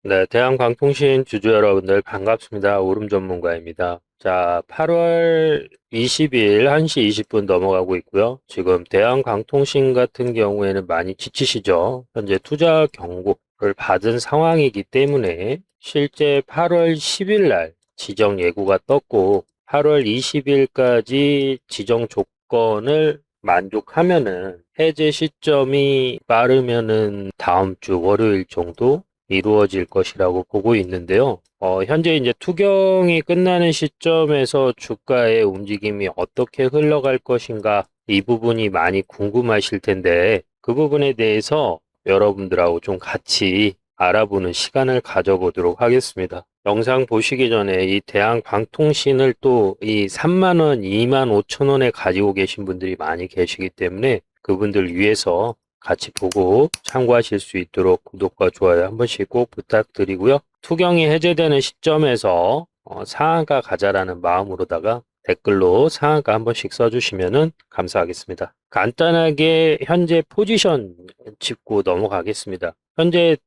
네, 대한광통신 주주 여러분들 반갑습니다. 오름 전문가입니다. 자, 8월 20일 1시 20분 넘어가고 있고요. 지금 대한광통신 같은 경우에는 많이 지치시죠? 현재 투자 경고를 받은 상황이기 때문에 실제 8월 10일 날 지정 예고가 떴고 8월 20일까지 지정 조건을 만족하면은 해제 시점이 빠르면은 다음 주 월요일 정도 이루어질 것이라고 보고 있는데요. 현재 이제 투경이 끝나는 시점에서 주가의 움직임이 어떻게 흘러갈 것인가 이 부분이 많이 궁금하실 텐데 그 부분에 대해서 여러분들하고 좀 같이 알아보는 시간을 가져보도록 하겠습니다. 영상 보시기 전에 이 대한광통신을 또 이 3만 원, 2만 5천 원에 가지고 계신 분들이 많이 계시기 때문에 그분들 위해서 같이 보고 참고하실 수 있도록 구독과 좋아요 한 번씩 꼭 부탁드리고요. 투경이 해제되는 시점에서 상한가 가자라는 마음으로다가 댓글로 상한가 한 번씩 써주시면 감사하겠습니다. 간단하게 현재 포지션 짚고 넘어가겠습니다. 현재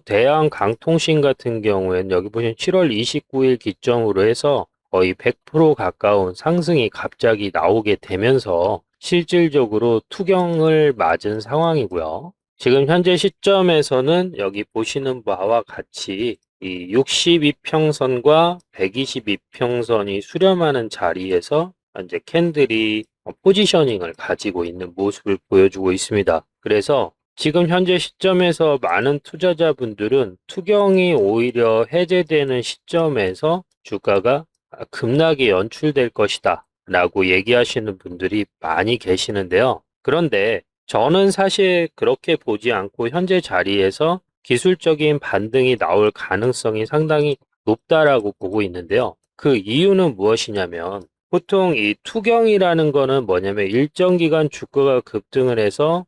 대한강통신 같은 경우에는 여기 보시면 7월 29일 기점으로 해서 거의 100% 가까운 상승이 갑자기 나오게 되면서 실질적으로 투경을 맞은 상황이고요. 지금 현재 시점에서는 여기 보시는 바와 같이 이 62평선과 122평선이 수렴하는 자리에서 현재 캔들이 포지셔닝을 가지고 있는 모습을 보여주고 있습니다. 그래서 지금 현재 시점에서 많은 투자자분들은 투경이 오히려 해제되는 시점에서 주가가 급락이 연출될 것이다 라고 얘기하시는 분들이 많이 계시는데요. 그런데 저는 사실 그렇게 보지 않고 현재 자리에서 기술적인 반등이 나올 가능성이 상당히 높다라고 보고 있는데요. 그 이유는 무엇이냐면 보통 이 투경이라는 거는 뭐냐면 일정 기간 주가가 급등을 해서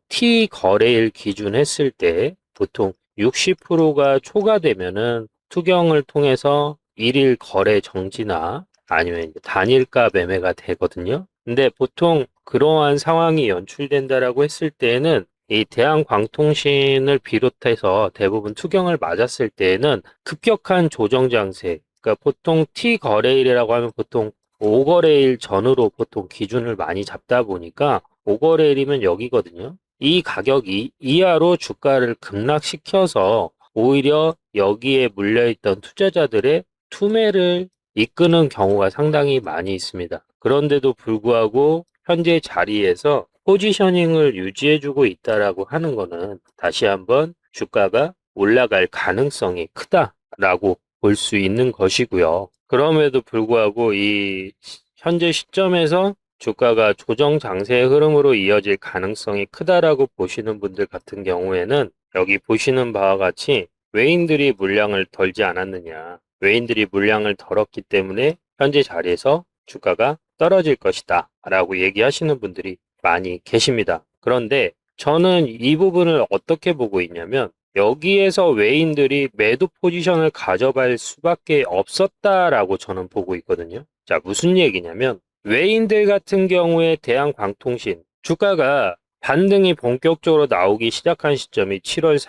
T 거래일 기준 했을 때 보통 60%가 초과되면은 투경을 통해서 일일 거래 정지나 아니면 단일가 매매가 되거든요. 근데 보통 그러한 상황이 연출된다라고 했을 때에는 이 대한광통신을 비롯해서 대부분 투경을 맞았을 때에는 급격한 조정 장세, 그러니까 보통 T 거래일이라고 하면 보통 5거래일 전으로 보통 기준을 많이 잡다 보니까 5거래일이면 여기거든요. 이 가격이 이하로 주가를 급락시켜서 오히려 여기에 물려있던 투자자들의 투매를 이끄는 경우가 상당히 많이 있습니다. 그런데도 불구하고 현재 자리에서 포지셔닝을 유지해주고 있다라고 하는 것은 다시 한번 주가가 올라갈 가능성이 크다라고 볼 수 있는 것이고요. 그럼에도 불구하고 이 현재 시점에서 주가가 조정 장세의 흐름으로 이어질 가능성이 크다라고 보시는 분들 같은 경우에는 여기 보시는 바와 같이 외인들이 물량을 덜지 않았느냐. 외인들이 물량을 덜었기 때문에 현재 자리에서 주가가 떨어질 것이다 라고 얘기하시는 분들이 많이 계십니다. 그런데 저는 이 부분을 어떻게 보고 있냐면 여기에서 외인들이 매도 포지션을 가져갈 수밖에 없었다라고 저는 보고 있거든요. 자, 무슨 얘기냐면 외인들 같은 경우에 대한광통신 주가가 반등이 본격적으로 나오기 시작한 시점이 7월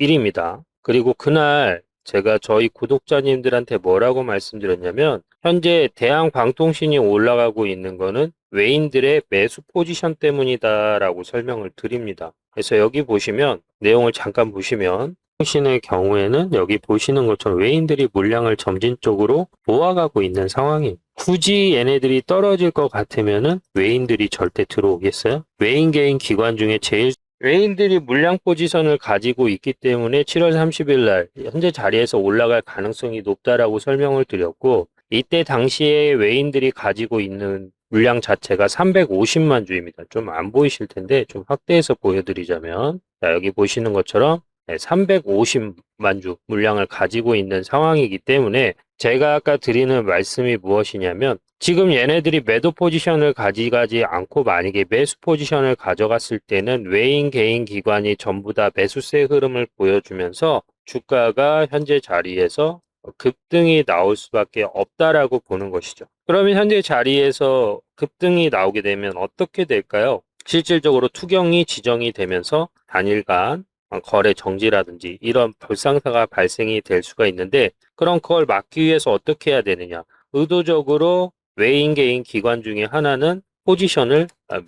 30일입니다. 그리고 그날 제가 저희 구독자님들한테 뭐라고 말씀드렸냐면 현재 대한광통신이 올라가고 있는 거는 외인들의 매수 포지션 때문이다라고 설명을 드립니다. 그래서 여기 보시면 내용을 잠깐 보시면 통신의 경우에는 여기 보시는 것처럼 외인들이 물량을 점진적으로 모아가고 있는 상황이 굳이 얘네들이 떨어질 것 같으면은 외인들이 절대 들어오겠어요? 외인 개인 기관 중에 제일 외인들이 물량 포지션을 가지고 있기 때문에 7월 30일 날 현재 자리에서 올라갈 가능성이 높다라고 설명을 드렸고 이때 당시에 외인들이 가지고 있는 물량 자체가 350만 주입니다. 좀 안 보이실 텐데 좀 확대해서 보여드리자면 자, 여기 보시는 것처럼 350만 주 물량을 가지고 있는 상황이기 때문에 제가 아까 드리는 말씀이 무엇이냐면 지금 얘네들이 매도 포지션을 가져가지 않고 만약에 매수 포지션을 가져갔을 때는 외인 개인 기관이 전부 다 매수세 흐름을 보여주면서 주가가 현재 자리에서 급등이 나올 수밖에 없다라고 보는 것이죠. 그러면 현재 자리에서 급등이 나오게 되면 어떻게 될까요? 실질적으로 투경이 지정이 되면서 단일간 거래 정지라든지 이런 불상사가 발생이 될 수가 있는데, 그럼 그걸 막기 위해서 어떻게 해야 되느냐? 의도적으로 외인 개인 기관 중에 하나는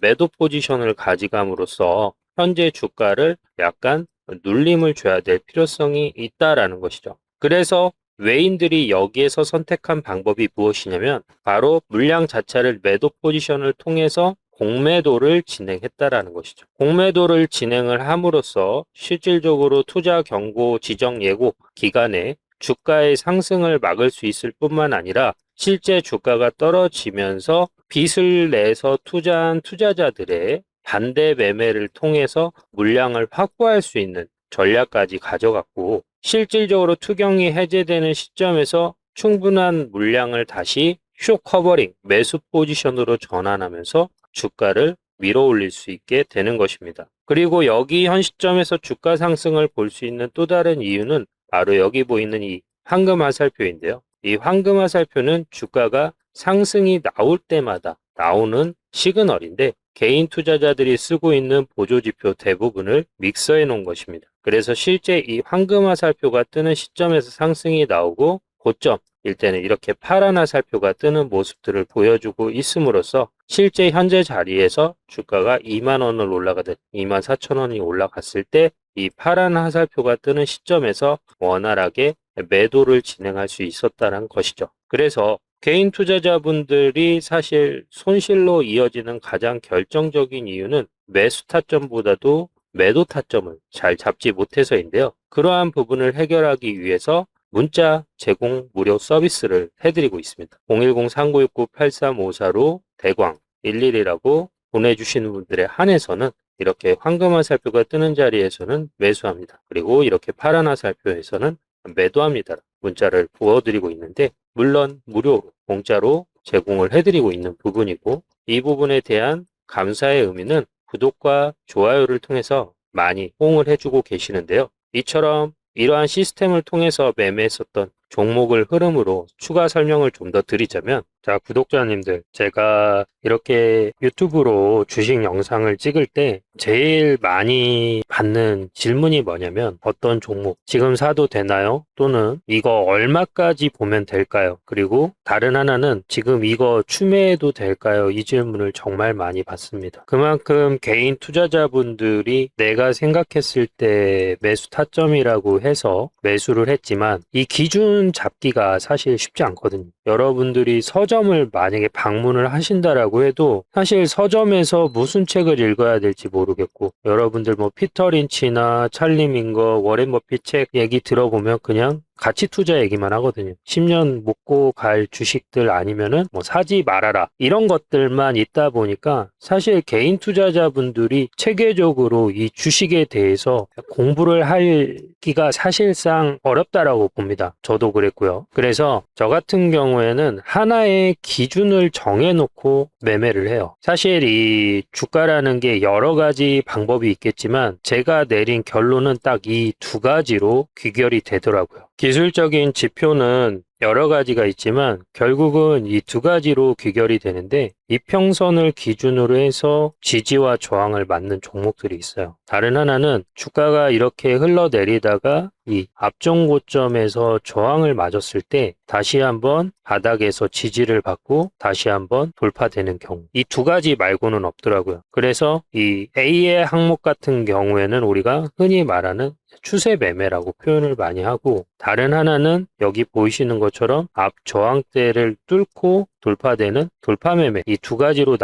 매도 포지션을 가져감으로써 현재 주가를 약간 눌림을 줘야 될 필요성이 있다라는 것이죠. 그래서 외인들이 여기에서 선택한 방법이 무엇이냐면 바로 물량 자체를 매도 포지션을 통해서 공매도를 진행했다라는 것이죠. 공매도를 진행을 함으로써 실질적으로 투자 경고 지정 예고 기간에 주가의 상승을 막을 수 있을 뿐만 아니라 실제 주가가 떨어지면서 빚을 내서 투자한 투자자들의 반대 매매를 통해서 물량을 확보할 수 있는 전략까지 가져갔고, 실질적으로 투경이 해제되는 시점에서 충분한 물량을 다시 숏 커버링, 매수 포지션으로 전환하면서 주가를 밀어 올릴 수 있게 되는 것입니다. 그리고 여기 현 시점에서 주가 상승을 볼 수 있는 또 다른 이유는 바로 여기 보이는 이 황금 화살표인데요. 이 황금 화살표는 주가가 상승이 나올 때마다 나오는 시그널인데, 개인 투자자들이 쓰고 있는 보조지표 대부분을 믹서해 놓은 것입니다. 그래서 실제 이 황금 화살표가 뜨는 시점에서 상승이 나오고, 고점일 때는 이렇게 파란 화살표가 뜨는 모습들을 보여주고 있음으로써 실제 현재 자리에서 주가가 2만 원을 올라가든 2만 4천 원이 올라갔을 때 이 파란 화살표가 뜨는 시점에서 원활하게 매도를 진행할 수 있었다는 것이죠. 그래서 개인 투자자분들이 사실 손실로 이어지는 가장 결정적인 이유는 매수 타점보다도 매도 타점을 잘 잡지 못해서인데요. 그러한 부분을 해결하기 위해서 문자 제공 무료 서비스를 해드리고 있습니다. 010-3969-8354로 대광 11이라고 보내주시는 분들에 한해서는 이렇게 황금 화살표가 뜨는 자리에서는 매수합니다. 그리고 이렇게 파란 화살표에서는 매도합니다. 문자를 부어드리고 있는데, 물론 무료로 공짜로 제공을 해드리고 있는 부분이고, 이 부분에 대한 감사의 의미는 구독과 좋아요를 통해서 많이 호응을 해주고 계시는데요. 이처럼 이러한 시스템을 통해서 매매했었던 종목을 흐름으로 추가 설명을 좀 더 드리자면, 자, 구독자님들, 제가 이렇게 유튜브로 주식 영상을 찍을 때 제일 많이 받는 질문이 뭐냐면, 어떤 종목 지금 사도 되나요? 또는 이거 얼마까지 보면 될까요? 그리고 다른 하나는 지금 이거 추매해도 될까요? 이 질문을 정말 많이 받습니다. 그만큼 개인 투자자분들이 내가 생각했을 때 매수 타점이라고 해서 매수를 했지만 이 기준 잡기가 사실 쉽지 않거든요. 여러분들이 서점을 만약에 방문을 하신다라고 해도 사실 서점에서 무슨 책을 읽어야 될지 모르겠고, 여러분들 뭐 피터 린치나 찰리 민거, 워렌 버핏 책 얘기 들어보면 그냥 가치 투자 얘기만 하거든요. 10년 먹고 갈 주식들 아니면은 뭐 사지 말아라, 이런 것들만 있다 보니까 사실 개인 투자자분들이 체계적으로 이 주식에 대해서 공부를 하기가 사실상 어렵다라고 봅니다. 저도 그랬고요. 그래서 저 같은 경우에는 하나의 기준을 정해놓고 매매를 해요. 사실 이 주가라는 게 여러 가지 방법이 있겠지만 제가 내린 결론은 딱 이 두 가지로 귀결이 되더라고요. 기술적인 지표는 여러 가지가 있지만 결국은 이 두 가지로 귀결이 되는데, 이평선을 기준으로 해서 지지와 저항을 맞는 종목들이 있어요. 다른 하나는 주가가 이렇게 흘러내리다가 이 앞전 고점에서 저항을 맞았을 때 다시 한번 바닥에서 지지를 받고 다시 한번 돌파되는 경우, 이 두 가지 말고는 없더라고요. 그래서 이 A의 항목 같은 경우에는 우리가 흔히 말하는 추세 매매라고 표현을 많이 하고, 다른 하나는 여기 보이시는 것처럼 앞 저항대를 뚫고 돌파되는 돌파 매매, 이 두 가지로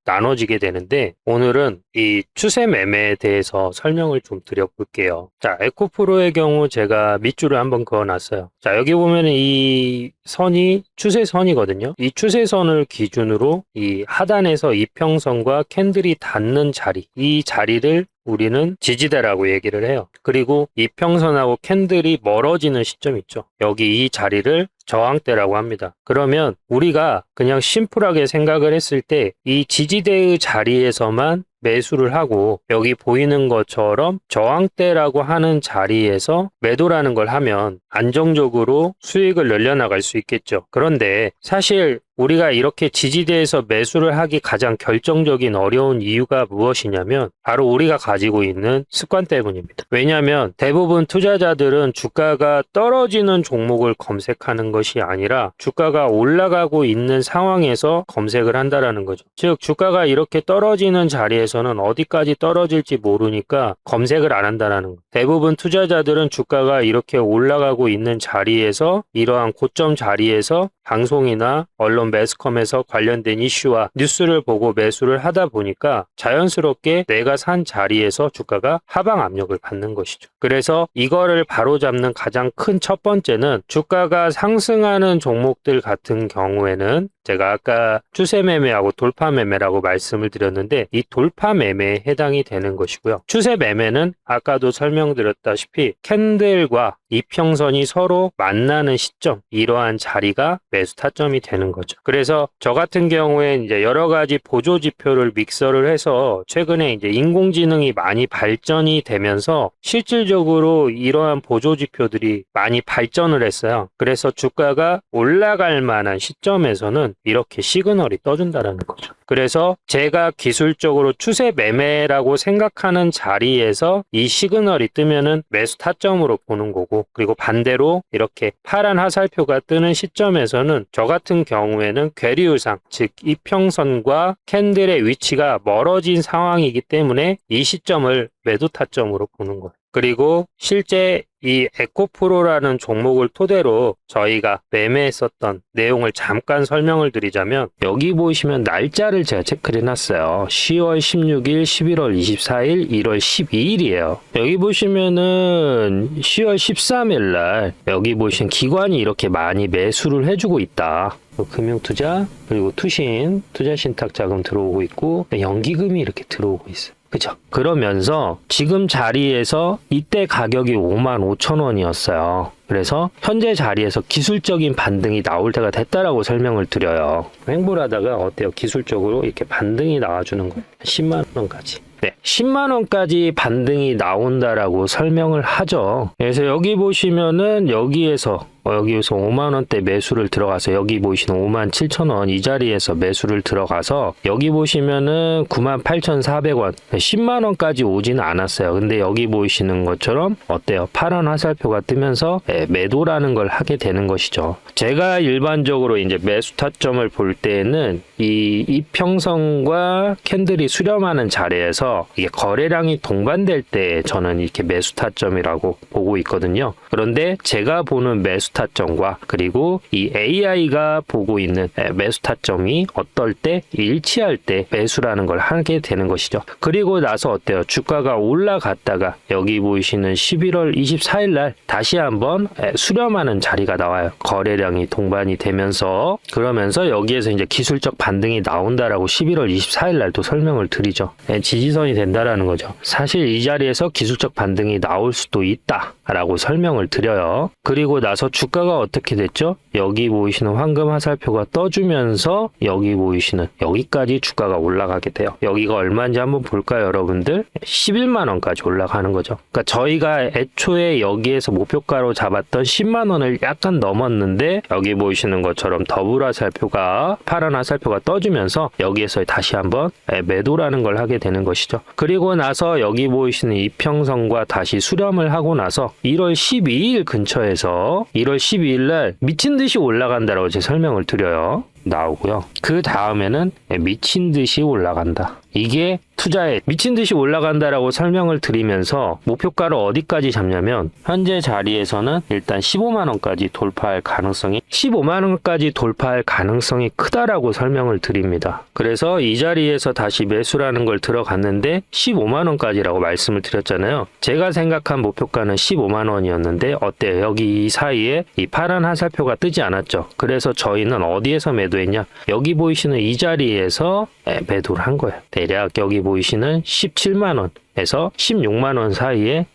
나눠지게 되는데, 오늘은 이 추세 매매에 대해서 설명을 좀 드려볼게요. 자, 에코프로의 경우 제가 밑줄을 한번 그어놨어요. 자, 여기 보면 이 선이 추세선이거든요. 이 추세선을 기준으로 이 하단에서 이평선과 캔들이 닿는 자리, 이 자리를 우리는 지지대라고 얘기를 해요. 그리고 이평선하고 캔들이 멀어지는 시점 있죠. 여기 이 자리를 저항대라고 합니다. 그러면 우리가 그냥 심플하게 생각을 했을 때 이 지지대의 자리에서만 매수를 하고, 여기 보이는 것처럼 저항대라고 하는 자리에서 매도라는 걸 하면 안정적으로 수익을 늘려나갈 수 있겠죠. 그런데 사실 우리가 이렇게 지지대에서 매수를 하기 가장 결정적인 어려운 이유가 무엇이냐면 바로 우리가 가지고 있는 습관 때문입니다. 왜냐하면 대부분 투자자들은 주가가 떨어지는 종목을 검색하는 것이 아니라 주가가 올라가고 있는 상황에서 검색을 한다라는 거죠. 즉 주가가 이렇게 떨어지는 자리에서는 어디까지 떨어질지 모르니까 검색을 안 한다라는 거예요. 대부분 투자자들은 주가가 이렇게 올라가고 있는 자리에서 이러한 고점 자리에서 방송이나 언론 매스컴에서 관련된 이슈와 뉴스를 보고 매수를 하다 보니까 자연스럽게 내가 산 자리에서 주가가 하방 압력을 받는 것이죠. 그래서 이거를 바로잡는 가장 큰 첫 번째는 주가가 상승하는 종목들 같은 경우에는 제가 아까 추세 매매하고 돌파 매매라고 말씀을 드렸는데 이 돌파 매매에 해당이 되는 것이고요. 추세 매매는 아까도 설명드렸다시피 캔들과 이평선이 서로 만나는 시점, 이러한 자리가 매수 타점이 되는 거죠. 그래서 저 같은 경우에 이제 여러 가지 보조 지표를 믹서를 해서 최근에 이제 인공지능이 많이 발전이 되면서 실질적으로 이러한 보조 지표들이 많이 발전을 했어요. 그래서 주가가 올라갈 만한 시점에서는 이렇게 시그널이 떠준다라는 거죠. 그래서 제가 기술적으로 추세 매매라고 생각하는 자리에서 이 시그널이 뜨면은 매수 타점으로 보는 거고, 그리고 반대로 이렇게 파란 화살표가 뜨는 시점에서는 저 같은 경우에는 괴리우상, 즉 이평선과 캔들의 위치가 멀어진 상황이기 때문에 이 시점을 매도 타점으로 보는 거예요. 그리고 실제 이 에코프로라는 종목을 토대로 저희가 매매했었던 내용을 잠깐 설명을 드리자면 여기 보시면 날짜를 제가 체크를 해놨어요. 10월 16일, 11월 24일, 1월 12일이에요. 여기 보시면은 10월 13일 날 여기 보시면 기관이 이렇게 많이 매수를 해주고 있다. 금융투자, 그리고 투신, 투자신탁자금 들어오고 있고 연기금이 이렇게 들어오고 있어요. 그죠? 그러면서 지금 자리에서 이때 가격이 55,000원이었어요. 그래서 현재 자리에서 기술적인 반등이 나올 때가 됐다라고 설명을 드려요. 횡보를 하다가 어때요? 기술적으로 이렇게 반등이 나와주는 거예요. 10만 원까지. 네, 10만 원까지 반등이 나온다라고 설명을 하죠. 그래서 여기 보시면은 여기에서 5만 원대 매수를 들어가서 여기 보시는 57,000원 이 자리에서 매수를 들어가서 여기 보시면은 98,400원 10만 원까지 오지는 않았어요. 근데 여기 보이시는 것처럼 어때요? 파란 화살표가 뜨면서 매도라는 걸 하게 되는 것이죠. 제가 일반적으로 이제 매수 타점을 볼 때는 이 이평선과 캔들이 수렴하는 자리에서 이게 거래량이 동반될 때 저는 이렇게 매수 타점이라고 보고 있거든요. 그런데 제가 보는 매수 타점과 그리고 이 AI가 보고 있는 매수 타점이 어떨 때 일치할 때 매수라는 걸 하게 되는 것이죠. 그리고 나서 어때요? 주가가 올라갔다가 여기 보이시는 11월 24일 날 다시 한번 수렴하는 자리가 나와요. 거래량이 동반이 되면서 그러면서 여기에서 이제 기술적 반등이 나온다라고 11월 24일 날도 설명을 드리죠. 지지선이 된다라는 거죠. 사실 이 자리에서 기술적 반등이 나올 수도 있다라고 설명을 드려요. 그리고 나서 주가가 어떻게 됐죠? 여기 보이시는 황금 화살표가 떠주면서 여기 보이시는 여기까지 주가가 올라가게 돼요. 여기가 얼마인지 한번 볼까요, 여러분들? 11만 원까지 올라가는 거죠. 그러니까 저희가 애초에 여기에서 목표가로 잡았던 10만 원을 약간 넘었는데 여기 보이시는 것처럼 더블 화살표가 파란 화살표가 떠주면서 여기에서 다시 한번 매도라는 걸 하게 되는 것이죠. 그리고 나서 여기 보이시는 이평선과 다시 수렴을 하고 나서 1월 12일 근처에서 1월 12일 날 미친 듯이 올라간다라고 제가 설명을 드려요. 나오고요. 그 다음에는 미친 듯이 올라간다. 이게 투자에 미친 듯이 올라간다라고 설명을 드리면서 목표가를 어디까지 잡냐면 현재 자리에서는 일단 15만 원까지 돌파할 가능성이 15만 원까지 돌파할 가능성이 크다라고 설명을 드립니다. 그래서 이 자리에서 다시 매수라는 걸 들어갔는데 15만 원까지라고 말씀을 드렸잖아요. 제가 생각한 목표가는 15만 원이었는데 어때요? 여기 이 사이에 이 파란 화살표가 뜨지 않았죠. 그래서 저희는 어디에서 매도했냐? 여기 보이시는 이 자리에서 매도를 한 거예요. 대략 여기 보이시는 17만 원에서 16만 원 사이에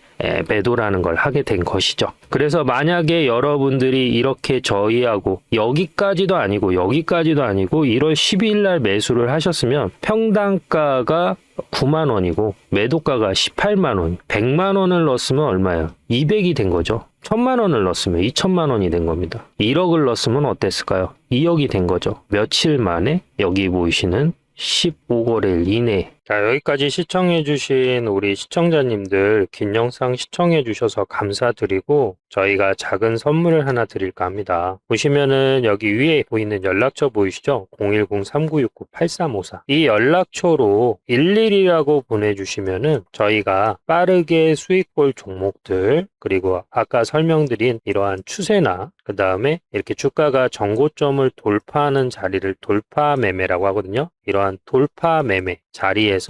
매도라는 걸 하게 된 것이죠. 그래서 만약에 여러분들이 이렇게 저희하고 여기까지도 아니고 여기까지도 아니고 1월 12일 날 매수를 하셨으면 평당가가 9만 원이고 매도가가 18만 원, 100만 원을 넣었으면 얼마예요? 200이 된 거죠. 천만 원을 넣었으면 2천만 원이 된 겁니다. 1억을 넣었으면 어땠을까요? 2억이 된 거죠. 며칠 만에 여기 보이시는 15거래일 이내. 자, 여기까지 시청해주신 우리 시청자님들 긴 영상 시청해주셔서 감사드리고 저희가 작은 선물을 하나 드릴까 합니다. 보시면은 여기 위에 보이는 연락처 보이시죠? 010-3969-8354. 이 연락처로 11이라고 보내주시면은 저희가 빠르게 수익 볼 종목들 그리고 아까 설명드린 이러한 추세나 그 다음에 이렇게 주가가 정고점을 돌파하는 자리를 돌파 매매라고 하거든요. 이러한 돌파 매매 자리에서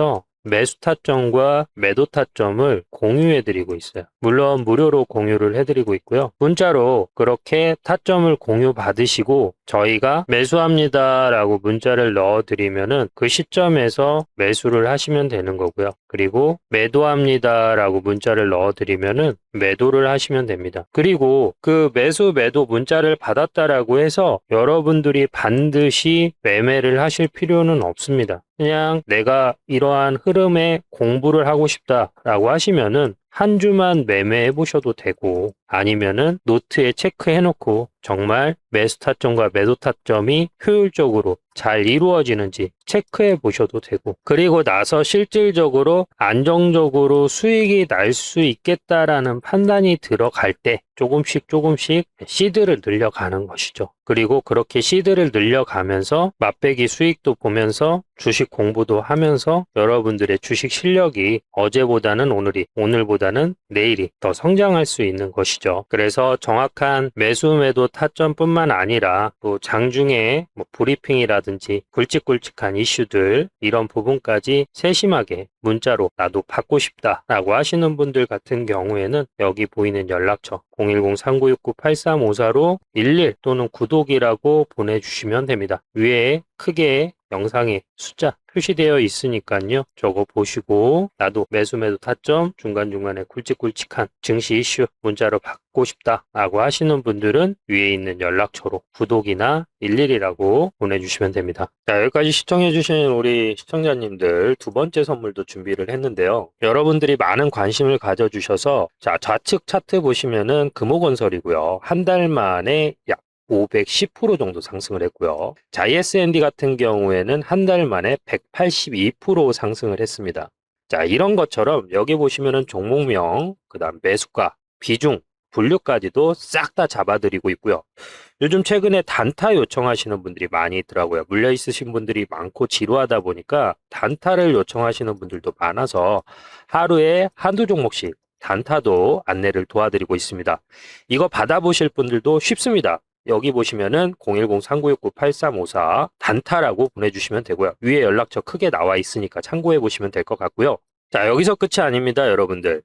매수 타점과 매도 타점을 공유해드리고 있어요. 물론 무료로 공유를 해드리고 있고요. 문자로 그렇게 타점을 공유 받으시고 저희가 매수합니다 라고 문자를 넣어드리면은 그 시점에서 매수를 하시면 되는 거고요. 그리고 매도합니다 라고 문자를 넣어드리면은 매도를 하시면 됩니다. 그리고 그 매수 매도 문자를 받았다라고 해서 여러분들이 반드시 매매를 하실 필요는 없습니다. 그냥 내가 이러한 흐름에 공부를 하고 싶다라고 하시면은 한 주만 매매해 보셔도 되고 아니면은 노트에 체크해 놓고 정말 매수 타점과 매도 타점이 효율적으로 잘 이루어지는지 체크해 보셔도 되고 그리고 나서 실질적으로 안정적으로 수익이 날 수 있겠다라는 판단이 들어갈 때 조금씩 시드를 늘려가는 것이죠. 그리고 그렇게 시드를 늘려가면서 맛배기 수익도 보면서 주식 공부도 하면서 여러분들의 주식 실력이 어제보다는 오늘보다는 내일이 더 성장할 수 있는 것이죠. 그래서 정확한 매수 매도 타점뿐만 아니라 또 장중에 브리핑이라든지 굵직굵직한 이슈들 이런 부분까지 세심하게 문자로 나도 받고 싶다라고 하시는 분들 같은 경우에는 여기 보이는 연락처 010-3969-8354로 11 또는 구독이라고 보내주시면 됩니다. 위에 크게 영상에 숫자 표시되어 있으니까요. 저거 보시고 나도 매수 매도 타점 중간중간에 굵직굵직한 증시 이슈 문자로 받고 싶다 라고 하시는 분들은 위에 있는 연락처로 구독이나 11이라고 보내주시면 됩니다. 자, 여기까지 시청해주신 우리 시청자님들 두 번째 선물도 준비를 했는데요. 여러분들이 많은 관심을 가져주셔서 자, 좌측 차트 보시면은 금호건설이고요. 한 달 만에 약 510% 정도 상승을 했고요. 자, ESND 같은 경우에는 한 달 만에 182% 상승을 했습니다. 자, 이런 것처럼 여기 보시면은 종목명, 그 다음 매수가, 비중, 분류까지도 싹 다 잡아드리고 있고요. 요즘 최근에 단타 요청하시는 분들이 많이 있더라고요. 물려 있으신 분들이 많고 지루하다 보니까 단타를 요청하시는 분들도 많아서 하루에 한두 종목씩 단타도 안내를 도와드리고 있습니다. 이거 받아보실 분들도 쉽습니다. 여기 보시면은 010-3969-8354 단타라고 보내주시면 되고요. 위에 연락처 크게 나와 있으니까 참고해 보시면 될 것 같고요. 자, 여기서 끝이 아닙니다, 여러분들.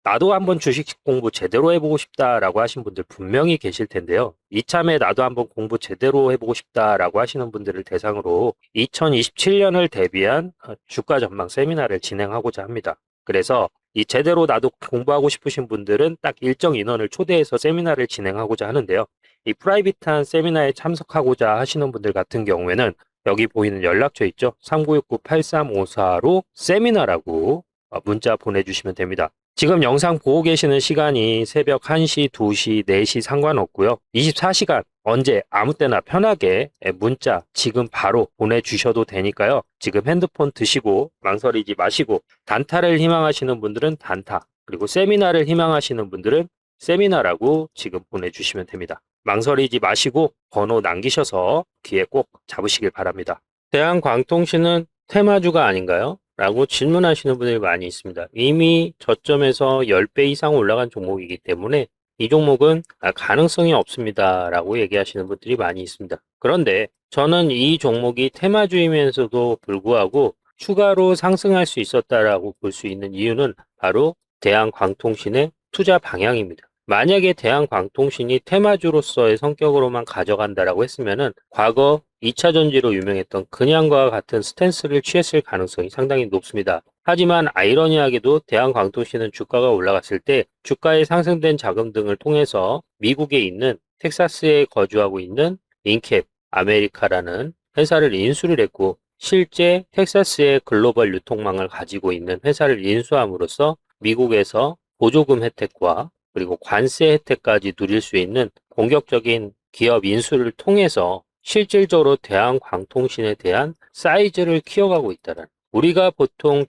나도 한번 주식 공부 제대로 해보고 싶다라고 하신 분들 분명히 계실 텐데요. 이참에 나도 한번 공부 제대로 해보고 싶다라고 하시는 분들을 대상으로 2027년을 대비한 주가 전망 세미나를 진행하고자 합니다. 그래서 이 제대로 나도 공부하고 싶으신 분들은 딱 일정 인원을 초대해서 세미나를 진행하고자 하는데요. 이 프라이빗한 세미나에 참석하고자 하시는 분들 같은 경우에는 여기 보이는 연락처 있죠? 3969-8354로 세미나라고 문자 보내주시면 됩니다. 지금 영상 보고 계시는 시간이 새벽 1시, 2시, 4시 상관없고요. 24시간 언제 아무 때나 편하게 문자 지금 바로 보내주셔도 되니까요. 지금 핸드폰 드시고 망설이지 마시고 단타를 희망하시는 분들은 단타 그리고 세미나를 희망하시는 분들은 세미나라고 지금 보내주시면 됩니다. 망설이지 마시고 번호 남기셔서 귀에 꼭 잡으시길 바랍니다. 대한광통신은 테마주가 아닌가요? 라고 질문하시는 분들이 많이 있습니다. 이미 저점에서 10배 이상 올라간 종목이기 때문에 이 종목은 가능성이 없습니다 라고 얘기하시는 분들이 많이 있습니다. 그런데 저는 이 종목이 테마주이면서도 불구하고 추가로 상승할 수 있었다라고 볼 수 있는 이유는 바로 대한광통신의 투자 방향입니다. 만약에 대한광통신이 테마주로서의 성격으로만 가져간다라고 했으면은 과거 2차 전지로 유명했던 그냥과 같은 스탠스를 취했을 가능성이 상당히 높습니다. 하지만 아이러니하게도 대한광통신은 주가가 올라갔을 때 주가에 상승된 자금 등을 통해서 미국에 있는 텍사스에 거주하고 있는 인캡 아메리카라는 회사를 인수를 했고 실제 텍사스의 글로벌 유통망을 가지고 있는 회사를 인수함으로써 미국에서 보조금 혜택과 그리고 관세 혜택까지 누릴 수 있는 공격적인 기업 인수를 통해서 실질적으로 대한광통신에 대한 사이즈를 키워가고 있다는. 우리가 보통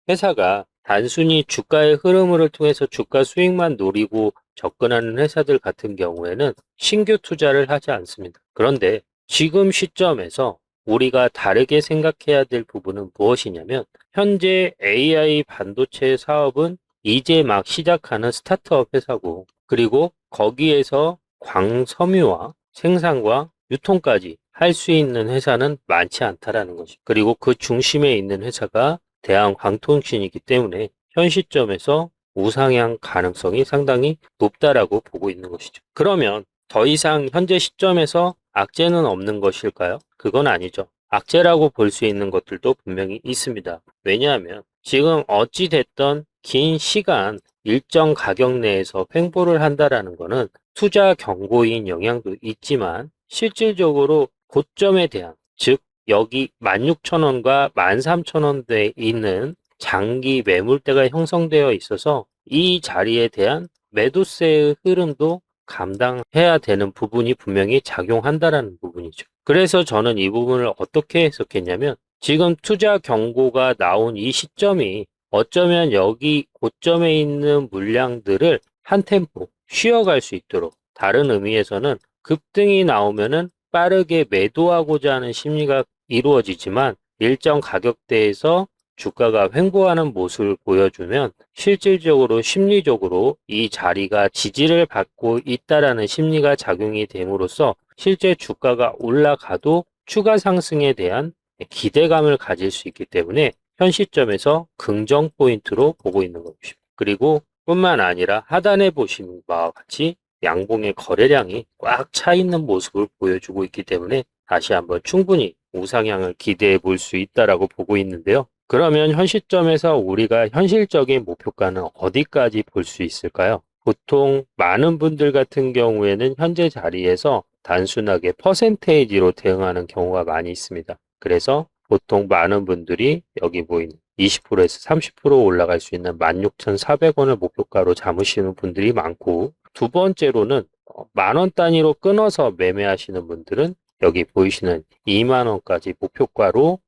회사가 단순히 주가의 흐름을 통해서 주가 수익만 노리고 접근하는 회사들 같은 경우에는 신규 투자를 하지 않습니다. 그런데 지금 시점에서 우리가 다르게 생각해야 될 부분은 무엇이냐면, 현재 AI 반도체 사업은 이제 막 시작하는 스타트업 회사고, 그리고 거기에서 광섬유와 생산과 유통까지 할 수 있는 회사는 많지 않다라는 것이죠. 그리고 그 중심에 있는 회사가 대한광통신이기 때문에 현 시점에서 우상향 가능성이 상당히 높다라고 보고 있는 것이죠. 그러면 더 이상 현재 시점에서 악재는 없는 것일까요? 그건 아니죠. 악재라고 볼 수 있는 것들도 분명히 있습니다. 왜냐하면 지금 어찌 됐던 긴 시간 일정 가격 내에서 횡보를 한다라는 것은 투자 경고인 영향도 있지만, 실질적으로 고점에 대한, 즉 여기 16,000원과 13,000원대에 있는 장기 매물대가 형성되어 있어서 이 자리에 대한 매도세의 흐름도 감당해야 되는 부분이 분명히 작용한다라는 부분이죠. 그래서 저는 이 부분을 어떻게 해석했냐면, 지금 투자 경고가 나온 이 시점이 어쩌면 여기 고점에 있는 물량들을 한 템포 쉬어갈 수 있도록, 다른 의미에서는 급등이 나오면은 빠르게 매도하고자 하는 심리가 이루어지지만, 일정 가격대에서 주가가 횡보하는 모습을 보여주면 실질적으로 심리적으로 이 자리가 지지를 받고 있다라는 심리가 작용이 됨으로써 실제 주가가 올라가도 추가 상승에 대한 기대감을 가질 수 있기 때문에 현 시점에서 긍정 포인트로 보고 있는 것입니다. 그리고 뿐만 아니라 하단에 보시는 바와 같이 양봉의 거래량이 꽉 차 있는 모습을 보여주고 있기 때문에 다시 한번 충분히 우상향을 기대해 볼 수 있다라고 보고 있는데요. 그러면 현 시점에서 우리가 현실적인 목표가는 어디까지 볼 수 있을까요? 보통 많은 분들 같은 경우에는 현재 자리에서 단순하게 퍼센테이지로 대응하는 경우가 많이 있습니다. 그래서 보통 많은 분들이 여기 보이는 20%에서 30% 올라갈 수 있는 16,400원을 목표가로 잡으시는 분들이 많고, 두 번째로는 만원 단위로 끊어서 매매하시는 분들은 여기 보이시는 2만원까지 목표가로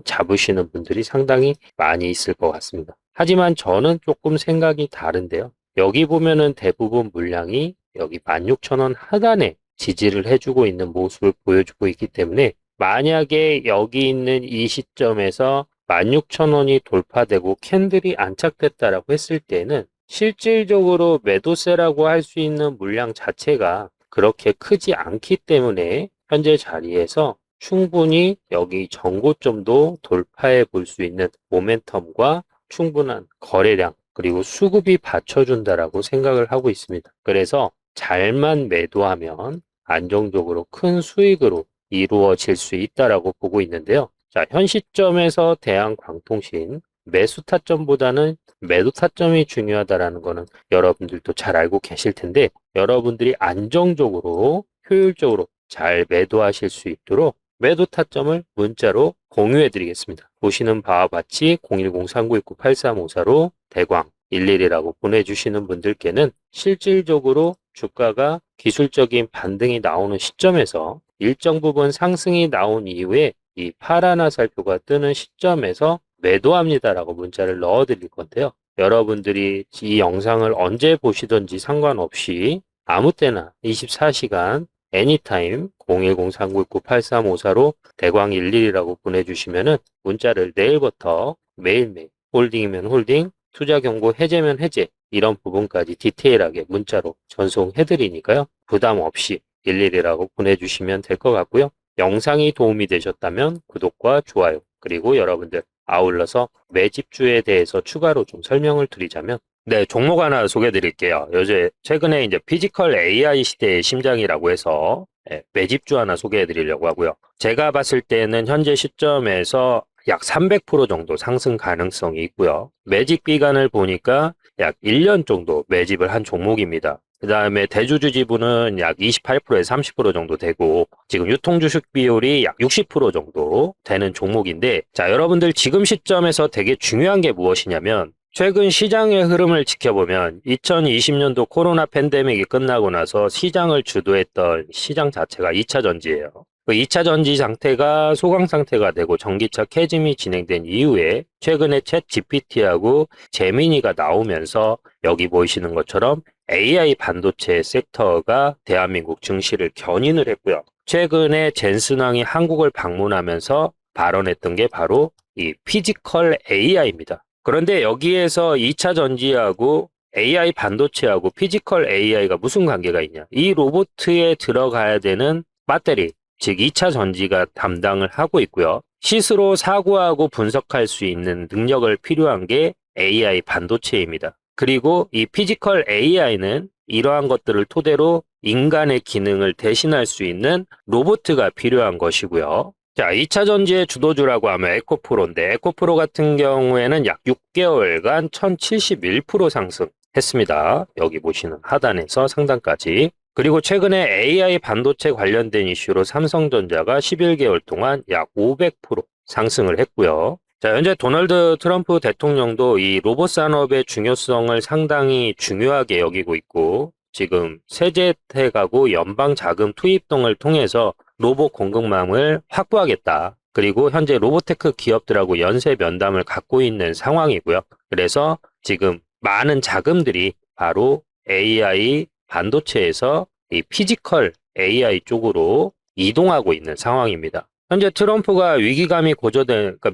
잡으시는 분들이 상당히 많이 있을 것 같습니다. 하지만 저는 조금 생각이 다른데요. 여기 보면은 대부분 물량이 여기 16,000원 하단에 지지를 해주고 있는 모습을 보여주고 있기 때문에, 만약에 여기 있는 이 시점에서 16,000원이 돌파되고 캔들이 안착됐다라고 했을 때는 실질적으로 매도세라고 할 수 있는 물량 자체가 그렇게 크지 않기 때문에 현재 자리에서 충분히 여기 전고점도 돌파해 볼 수 있는 모멘텀과 충분한 거래량, 그리고 수급이 받쳐준다라고 생각을 하고 있습니다. 그래서 잘만 매도하면 안정적으로 큰 수익으로 이루어질 수 있다라고 보고 있는데요. 자, 현 시점에서 대한광통신 매수 타점보다는 매도 타점이 중요하다라는 거는 여러분들도 잘 알고 계실 텐데, 여러분들이 안정적으로 효율적으로 잘 매도하실 수 있도록 매도 타점을 문자로 공유해 드리겠습니다. 보시는 바와 같이 010-3929-8354로 대광 11이라고 보내주시는 분들께는 실질적으로 주가가 기술적인 반등이 나오는 시점에서 일정 부분 상승이 나온 이후에 이 파란 화살표가 뜨는 시점에서 매도합니다라고 문자를 넣어 드릴 건데요. 여러분들이 이 영상을 언제 보시든지 상관없이 아무 때나 24시간 애니타임 010-3929-8354로 대광 11이라고 보내주시면은 문자를 내일부터 매일매일 홀딩이면 홀딩, 투자 경고 해제면 해제, 이런 부분까지 디테일하게 문자로 전송해 드리니까요. 부담 없이 11이라고 보내주시면 될 것 같고요. 영상이 도움이 되셨다면 구독과 좋아요, 그리고 여러분들 아울러서 매집주에 대해서 추가로 좀 설명을 드리자면, 네, 종목 하나 소개해 드릴게요. 요새 최근에 이제 피지컬 AI 시대의 심장이라고 해서 매집주 하나 소개해 드리려고 하고요. 제가 봤을 때는 현재 시점에서 약 300% 정도 상승 가능성이 있고요. 매집 기간을 보니까 약 1년 정도 매집을 한 종목입니다. 그 다음에 대주주 지분은 약 28%에서 30% 정도 되고, 지금 유통주식 비율이 약 60% 정도 되는 종목인데, 자, 여러분들 지금 시점에서 되게 중요한 게 무엇이냐면, 최근 시장의 흐름을 지켜보면 2020년도 코로나 팬데믹이 끝나고 나서 시장을 주도했던 시장 자체가 2차 전지예요. 그 2차 전지 상태가 소강 상태가 되고 전기차 캐즘이 진행된 이후에 최근에 챗 GPT하고 제미니가 나오면서 여기 보이시는 것처럼 AI 반도체 섹터가 대한민국 증시를 견인을 했고요. 최근에 젠슨 왕이 한국을 방문하면서 발언했던 게 바로 이 피지컬 AI입니다. 그런데 여기에서 2차 전지하고 AI 반도체하고 피지컬 AI가 무슨 관계가 있냐? 이 로봇에 들어가야 되는 배터리, 즉 2차 전지가 담당을 하고 있고요. 스스로 사고하고 분석할 수 있는 능력을 필요한 게 AI 반도체입니다. 그리고 이 피지컬 AI는 이러한 것들을 토대로 인간의 기능을 대신할 수 있는 로봇가 필요한 것이고요. 자, 2차 전지의 주도주라고 하면 에코프로인데, 에코프로 같은 경우에는 약 6개월간 1071% 상승했습니다. 여기 보시는 하단에서 상단까지. 그리고 최근에 AI 반도체 관련된 이슈로 삼성전자가 11개월 동안 약 500% 상승을 했고요. 자, 현재 도널드 트럼프 대통령도 이 로봇 산업의 중요성을 상당히 중요하게 여기고 있고, 지금 세제 혜택하고 연방 자금 투입 등을 통해서 로봇 공급망을 확보하겠다. 그리고 현재 로보테크 기업들하고 연쇄 면담을 갖고 있는 상황이고요. 그래서 지금 많은 자금들이 바로 AI 반도체에서 이 피지컬 AI 쪽으로 이동하고 있는 상황입니다. 현재 트럼프가 그러니까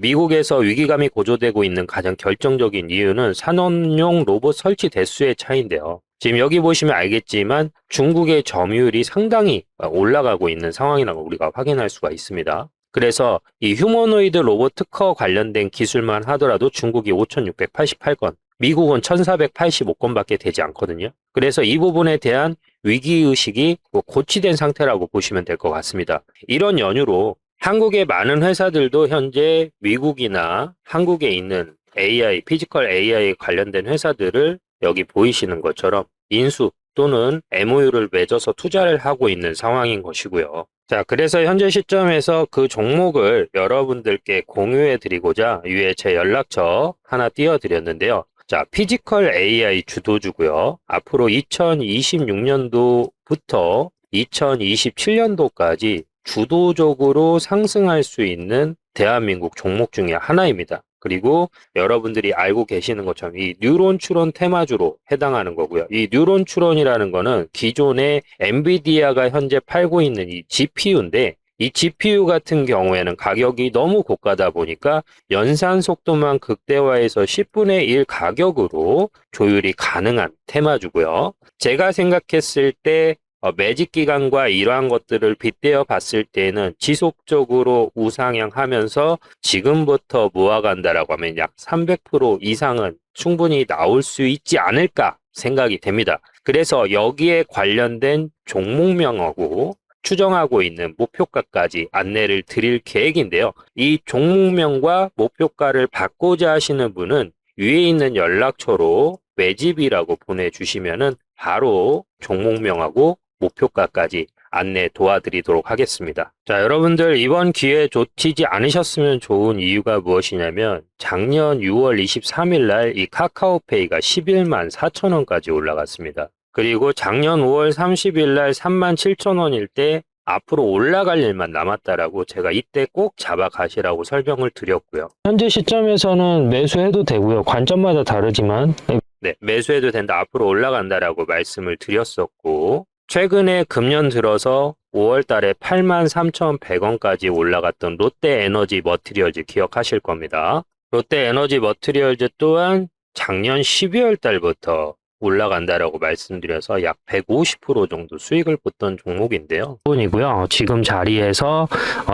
미국에서 위기감이 고조되고 있는 가장 결정적인 이유는 산업용 로봇 설치 대수의 차이인데요. 지금 여기 보시면 알겠지만 중국의 점유율이 상당히 올라가고 있는 상황이라고 우리가 확인할 수가 있습니다. 그래서 이 휴머노이드 로봇 특허 관련된 기술만 하더라도 중국이 5,688건, 미국은 1,485건밖에 되지 않거든요. 그래서 이 부분에 대한 위기의식이 고취된 상태라고 보시면 될 것 같습니다. 이런 연유로 한국의 많은 회사들도 현재 미국이나 한국에 있는 AI, 피지컬 AI 관련된 회사들을 여기 보이시는 것처럼 인수 또는 MOU를 맺어서 투자를 하고 있는 상황인 것이고요. 자, 그래서 현재 시점에서 그 종목을 여러분들께 공유해 드리고자 위에 제 연락처 하나 띄워드렸는데요. 자, 피지컬 AI 주도주고요. 앞으로 2026년도부터 2027년도까지 주도적으로 상승할 수 있는 대한민국 종목 중에 하나입니다. 그리고 여러분들이 알고 계시는 것처럼 이 뉴런 추론 테마주로 해당하는 거고요. 이 뉴런 추론이라는 거는 기존의 엔비디아가 현재 팔고 있는 이 GPU인데, 이 GPU 같은 경우에는 가격이 너무 고가다 보니까 연산 속도만 극대화해서 10분의 1 가격으로 조율이 가능한 테마주고요. 제가 생각했을 때 매직 기간과 이러한 것들을 빗대어 봤을 때는 지속적으로 우상향하면서 지금부터 모아간다라고 하면 약 300% 이상은 충분히 나올 수 있지 않을까 생각이 됩니다. 그래서 여기에 관련된 종목명하고 추정하고 있는 목표가까지 안내를 드릴 계획인데요. 이 종목명과 목표가를 받고자 하시는 분은 위에 있는 연락처로 매집이라고 보내주시면은 바로 종목명하고 목표가까지 안내 도와드리도록 하겠습니다. 자, 여러분들 이번 기회에 놓치지 않으셨으면 좋은 이유가 무엇이냐면 작년 6월 23일 날 이 카카오페이가 11만 4천 원까지 올라갔습니다. 그리고 작년 5월 30일 날 3만 7천 원일 때 앞으로 올라갈 일만 남았다라고 제가 이때 꼭 잡아 가시라고 설명을 드렸고요. 현재 시점에서는 매수해도 되고요. 관점마다 다르지만 네, 매수해도 된다. 앞으로 올라간다라고 말씀을 드렸었고, 최근에 금년 들어서 5월 달에 83,100원까지 올라갔던 롯데에너지 머티리얼즈 기억하실 겁니다. 롯데에너지 머티리얼즈 또한 작년 12월 달부터 올라간다라고 말씀드려서 약 150% 정도 수익을 봤던 종목인데요. 이고요. 지금 자리에서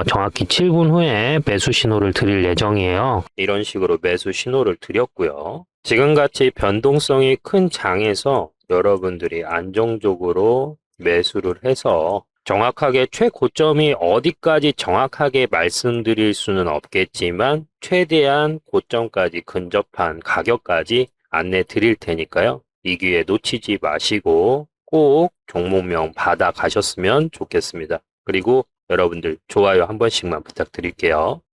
정확히 7분 후에 매수 신호를 드릴 예정이에요. 이런 식으로 매수 신호를 드렸고요. 지금같이 변동성이 큰 장에서 여러분들이 안정적으로 매수를 해서 정확하게 최고점이 어디까지 정확하게 말씀드릴 수는 없겠지만 최대한 고점까지 근접한 가격까지 안내 드릴 테니까요. 이 기회 놓치지 마시고 꼭 종목명 받아 가셨으면 좋겠습니다. 그리고 여러분들 좋아요 한 번씩만 부탁드릴게요.